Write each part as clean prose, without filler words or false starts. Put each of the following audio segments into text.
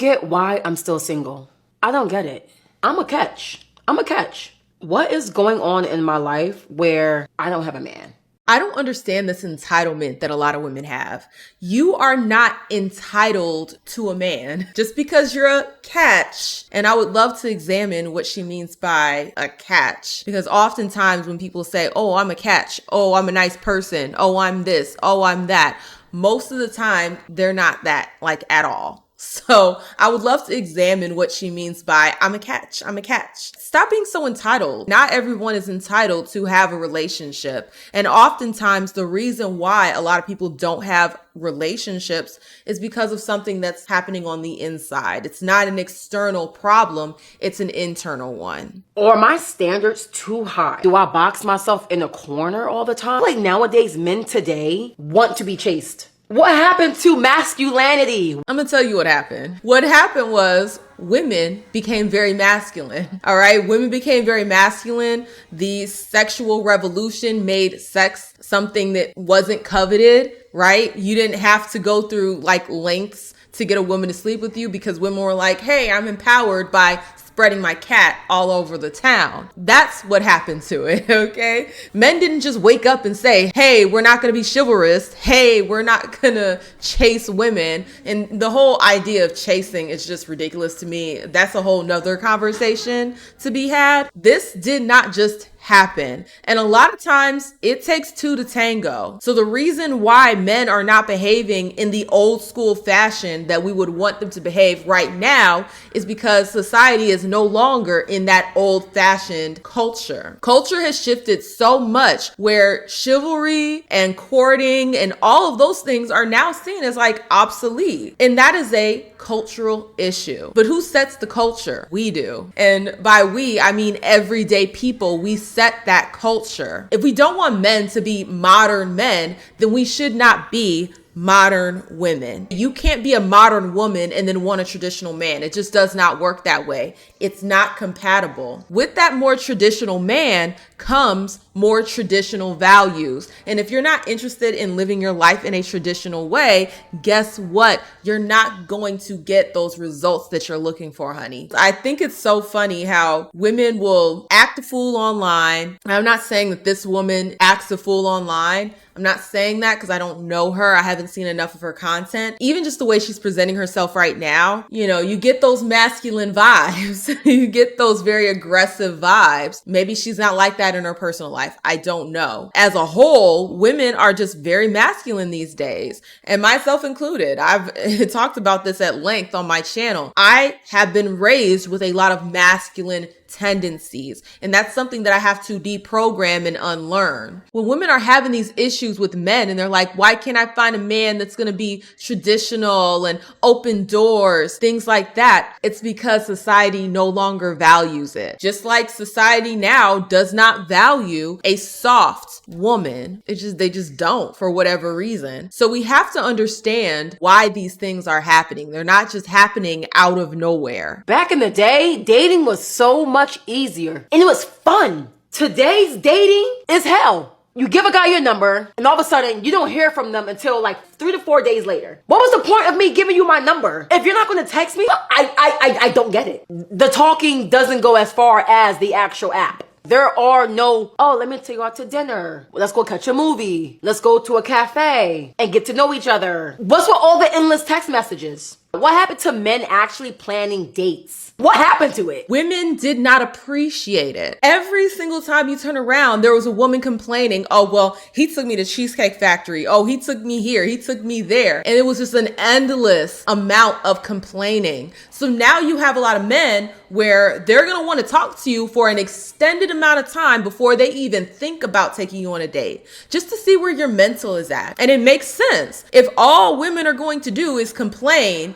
get why I'm still single. I don't get it. I'm a catch. What is going on in my life where I don't have a man? I don't understand this entitlement that a lot of women have. You are not entitled to a man just because you're a catch. And I would love to examine what she means by a catch, because oftentimes when people say, oh, I'm a catch, oh, I'm a nice person, oh, I'm this, oh, I'm that, most of the time they're not that, like, at all. So I would love to examine what she means by I'm a catch. Stop being so entitled. Not everyone is entitled to have a relationship. And oftentimes the reason why a lot of people don't have relationships is because of something that's happening on the inside. It's not an external problem. It's an internal one. Or my standards too high? Do I box myself in a corner all the time? Like nowadays, men today want to be chased. What happened to masculinity? I'm gonna tell you what happened. What happened was women became very masculine. All right. Women became very masculine. The sexual revolution made sex something that wasn't coveted, right? You didn't have to go through like lengths to get a woman to sleep with you because women were like, hey, I'm empowered by spreading my cat all over the town. That's what happened to it, okay? Men didn't just wake up and say, hey, we're not going to be chivalrous. Hey, we're not going to chase women. And the whole idea of chasing is just ridiculous to me. That's a whole nother conversation to be had. This did not just happen. And a lot of times it takes two to tango. So the reason why men are not behaving in the old school fashion that we would want them to behave right now is because society is no longer in that old fashioned culture. Culture has shifted so much where chivalry and courting and all of those things are now seen as like obsolete. And that is a cultural issue. But who sets the culture? We do. And by we, I mean everyday people. We set that culture. If we don't want men to be modern men, then we should not be modern women. You can't be a modern woman and then want a traditional man. It just does not work that way. It's not compatible. With that more traditional man comes more traditional values. And if you're not interested in living your life in a traditional way, guess what? You're not going to get those results that you're looking for, honey. I think it's so funny how women will act a fool online. I'm not saying that this woman acts a fool online. I'm not saying that because I don't know her. I haven't seen enough of her content. Even just the way she's presenting herself right now, you know, you get those masculine vibes. You get those very aggressive vibes. Maybe she's not like that in her personal life. I don't know. As a whole, women are just very masculine these days, and myself included. I've talked about this at length on my channel. I have been raised with a lot of masculine tendencies, and that's something that I have to deprogram and unlearn. When women are having these issues with men and they're like, why can't I find a man that's going to be traditional and open doors, things like that, it's because society no longer values it. Just like society now does not value a soft woman. They just don't, for whatever reason. So we have to understand why these things are happening. They're not just happening out of nowhere. Back in the day, dating was so much easier and it was fun. Today's dating is hell. You give a guy your number and all of a sudden you don't hear from them until like 3 to 4 days later. What was the point of me giving you my number if you're not going to text me? I don't get it. The talking doesn't go as far as the actual app. There are no, oh, let me take you out to dinner. Let's go catch a movie. Let's go to a cafe and get to know each other. What's with all the endless text messages? What happened to men actually planning dates? What happened to it? Women did not appreciate it. Every single time you turn around, there was a woman complaining, oh, well, he took me to Cheesecake Factory. Oh, he took me here. He took me there. And it was just an endless amount of complaining. So now you have a lot of men where they're going to want to talk to you for an extended amount of time before they even think about taking you on a date, just to see where your mental is at. And it makes sense. If all women are going to do is complain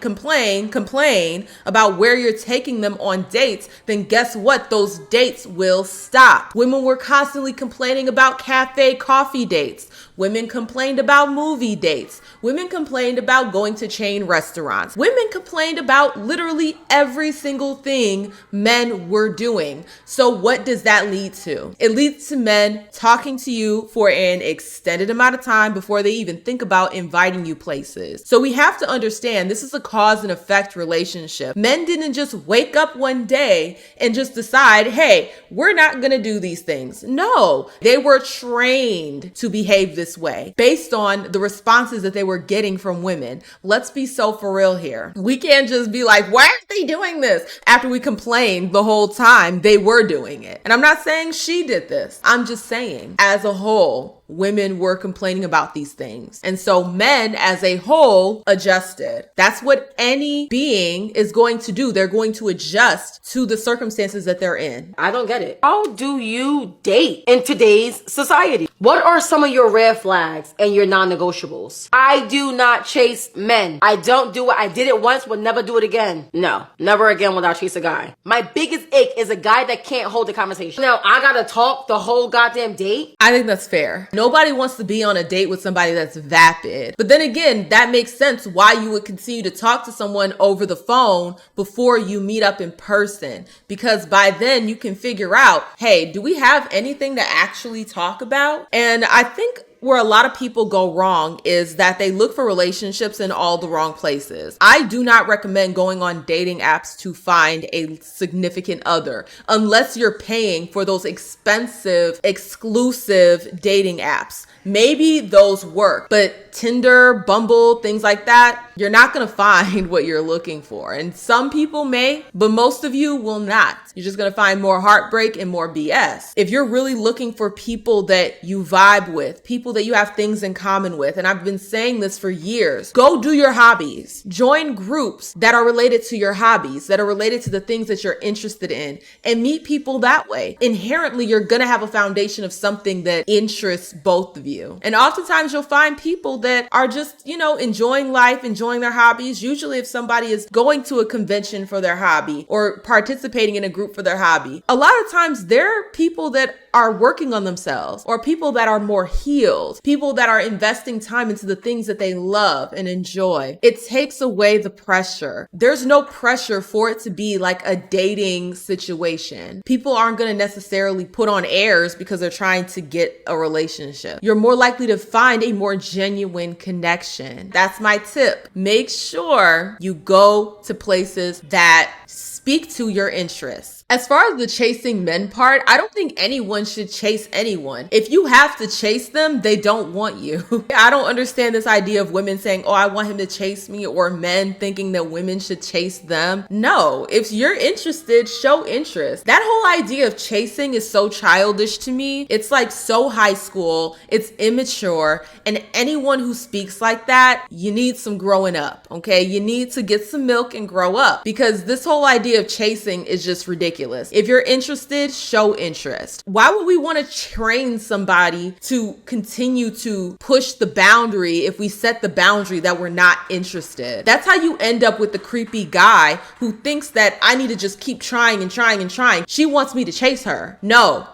about where you're taking them on dates, then guess what? Those dates will stop. Women were constantly complaining about cafe coffee dates. Women complained about movie dates. Women complained about going to chain restaurants. Women complained about literally every single thing men were doing. So what does that lead to? It leads to men talking to you for an extended amount of time before they even think about inviting you places. So we have to understand this is a cause and effect relationship. Men didn't just wake up one day and just decide, hey, we're not going to do these things. No, they were trained to behave this way based on the responses that they were getting from women. Let's be so for real here. We can't just be like, why aren't they doing this? After we complained the whole time they were doing it. And I'm not saying she did this. I'm just saying as a whole, women were complaining about these things. And so men as a whole adjusted. That's what any being is going to do. They're going to adjust to the circumstances that they're in. I don't get it. How do you date in today's society? What are some of your red flags and your non-negotiables? I do not chase men. I don't do it. I did it once, will never do it again. No, never again will I chase a guy. My biggest ick is a guy that can't hold a conversation. Now, I gotta talk the whole goddamn date. I think that's fair. Nobody wants to be on a date with somebody that's vapid. But then again, that makes sense why you would continue to talk to someone over the phone before you meet up in person. Because by then you can figure out, hey, do we have anything to actually talk about? And I think where a lot of people go wrong is that they look for relationships in all the wrong places. I do not recommend going on dating apps to find a significant other unless you're paying for those expensive, exclusive dating apps. Maybe those work, but Tinder, Bumble, things like that, you're not going to find what you're looking for. And some people may, but most of you will not. You're just going to find more heartbreak and more BS. If you're really looking for people that you vibe with, people that you have things in common with, and I've been saying this for years, go do your hobbies. Join groups that are related to your hobbies, that are related to the things that you're interested in, and meet people that way. Inherently, you're going to have a foundation of something that interests both of you. And oftentimes you'll find people that are just, enjoying life, enjoying their hobbies. Usually if somebody is going to a convention for their hobby or participating in a group for their hobby, a lot of times they're people that are working on themselves, or people that are more healed, people that are investing time into the things that they love and enjoy. It takes away the pressure. There's no pressure for it to be like a dating situation. People aren't going to necessarily put on airs because they're trying to get a relationship. You're more likely to find a more genuine connection. That's my tip. Make sure you go to places that speak to your interests. As far as the chasing men part, I don't think anyone should chase anyone. If you have to chase them, they don't want you. I don't understand this idea of women saying, oh, I want him to chase me, or men thinking that women should chase them. No, if you're interested, show interest. That whole idea of chasing is so childish to me. It's like so high school, it's immature, and anyone who speaks like that, you need some growing up, okay? You need to get some milk and grow up, because this whole idea of chasing is just ridiculous. If you're interested, show interest. Why would we want to train somebody to continue to push the boundary if we set the boundary that we're not interested? That's how you end up with the creepy guy who thinks that I need to just keep trying and trying and trying. She wants me to chase her. No.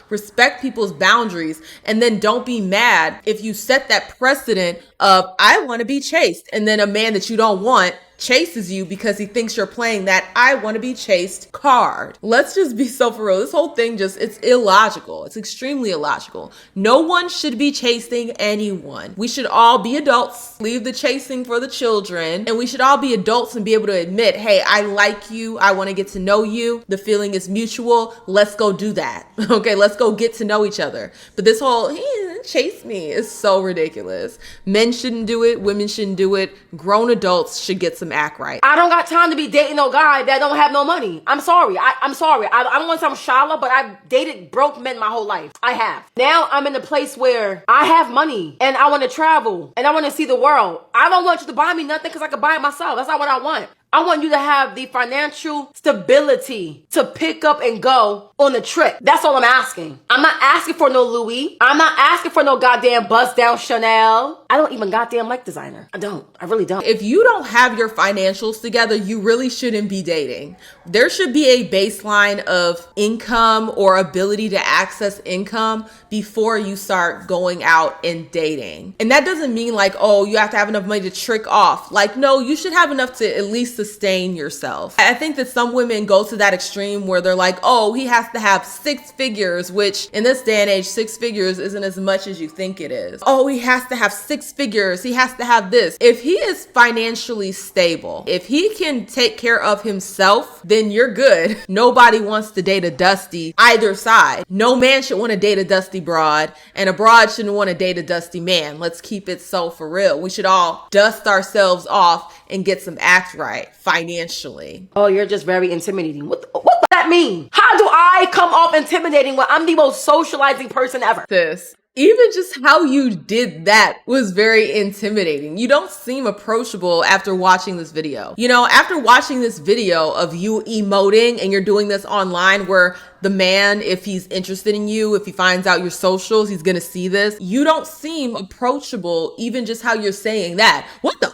Respect people's boundaries, and then don't be mad if you set that precedent of I want to be chased, and then a man that you don't want chases you because he thinks you're playing that I want to be chased card. Let's just be so for real. This whole thing it's illogical. It's extremely illogical. No one should be chasing anyone. We should all be adults, leave the chasing for the children, and we should all be adults and be able to admit, hey, I like you. I want to get to know you. The feeling is mutual. Let's go do that. Okay, let's go get to know each other. But this whole chase me is so ridiculous. Men shouldn't do it. Women shouldn't do it. Grown adults should get some act right. I don't got time to be dating no guy that don't have no money. I'm sorry. I'm sorry. I don't want to sound shallow, but I've dated broke men my whole life. I have. Now I'm in a place where I have money and I want to travel and I want to see the world. I don't want you to buy me nothing because I can buy it myself. That's not what I want. I want you to have the financial stability to pick up and go on the trip. That's all I'm asking. I'm not asking for no Louis. I'm not asking for no goddamn bust down Chanel. I don't even goddamn like designer. I don't. I really don't. If you don't have your financials together, you really shouldn't be dating. There should be a baseline of income or ability to access income before you start going out and dating. And that doesn't mean like, oh, you have to have enough money to trick off. Like, no, you should have enough to at least sustain yourself. I think that some women go to that extreme where they're like, oh, he has to have 6 figures, which in this day and age, 6 figures isn't as much as you think it is. Oh, he has to have 6 figures. He has to have this. If he is financially stable, if he can take care of himself, then you're good. Nobody wants to date a dusty either side. No man should want to date a dusty broad, and a broad shouldn't want to date a dusty man. Let's keep it so for real. We should all dust ourselves off and get some act right financially. Oh, you're just very intimidating. What does that mean? How do I come off intimidating when I'm the most socializing person ever? Sis, even just how you did that was very intimidating. You don't seem approachable after watching this video. You know, after watching this video of you emoting and you're doing this online where the man, if he's interested in you, if he finds out your socials, he's gonna see this. You don't seem approachable, even just how you're saying that. What the?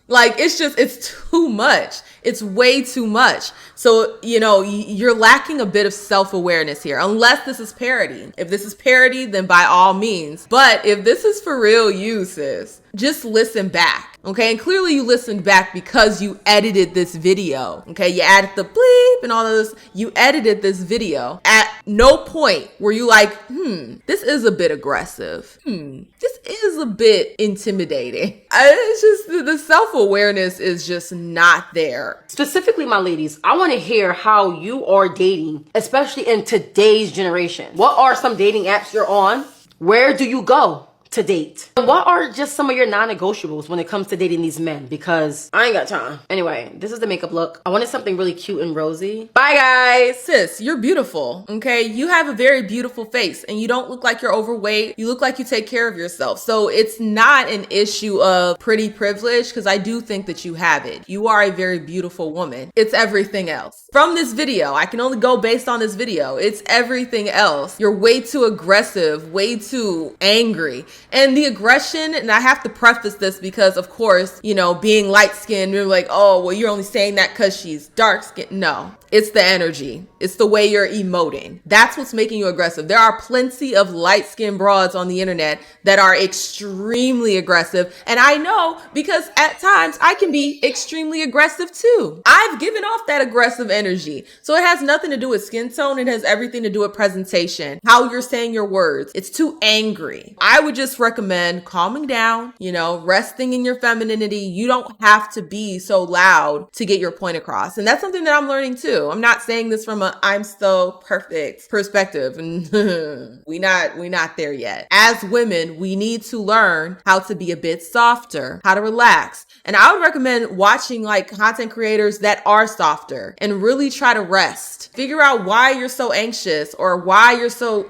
Like, it's too much. It's way too much. So, you know, you're lacking a bit of self-awareness here, unless this is parody. If this is parody, then by all means. But if this is for real you, sis, just listen back. Okay, and clearly you listened back because you edited this video. Okay, you added the bleep and all of this. You edited this video. At no point were you like, this is a bit aggressive. This is a bit intimidating. It's just the self-awareness is just not there. Specifically, my ladies, I want to hear how you are dating, especially in today's generation. What are some dating apps you're on? Where do you go to date? And what are just some of your non-negotiables when it comes to dating these men? Because I ain't got time. Anyway, this is the makeup look. I wanted something really cute and rosy. Bye, guys. Sis, you're beautiful, okay? You have a very beautiful face and you don't look like you're overweight. You look like you take care of yourself. So it's not an issue of pretty privilege, because I do think that you have it. You are a very beautiful woman. It's everything else. From this video, I can only go based on this video. It's everything else. You're way too aggressive, way too angry. And the aggression, and I have to preface this because, of course, you know, being light-skinned, you're like, oh, well, you're only saying that because she's dark-skinned. No, it's the energy. It's the way you're emoting. That's what's making you aggressive. There are plenty of light-skinned broads on the internet that are extremely aggressive. And I know because at times I can be extremely aggressive too. I've given off that aggressive energy. So it has nothing to do with skin tone. It has everything to do with presentation, how you're saying your words. It's too angry. I would just recommend calming down, you know, resting in your femininity. You don't have to be so loud to get your point across. And that's something that I'm learning too. I'm not saying this from a I'm so perfect perspective. we not there yet. As women, we need to learn how to be a bit softer, how to relax. And I would recommend watching like content creators that are softer and really try to rest. Figure out why you're so anxious or why you're so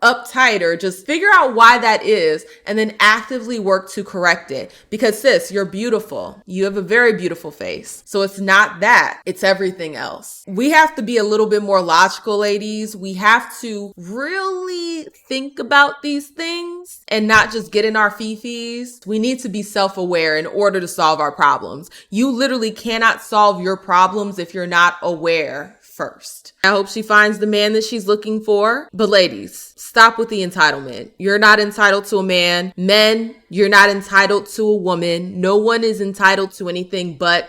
uptight, or just figure out why that is and then actively work to correct it. Because sis, you're beautiful. You have a very beautiful face. So it's not that, it's everything else. We have to be a little bit more logical, ladies. We have to really think about these things and not just get in our fifis. We need to be self-aware in order to solve our problems. You literally cannot solve your problems if you're not aware first. I hope she finds the man that she's looking for. But ladies, stop with the entitlement. You're not entitled to a man. Men, you're not entitled to a woman. No one is entitled to anything but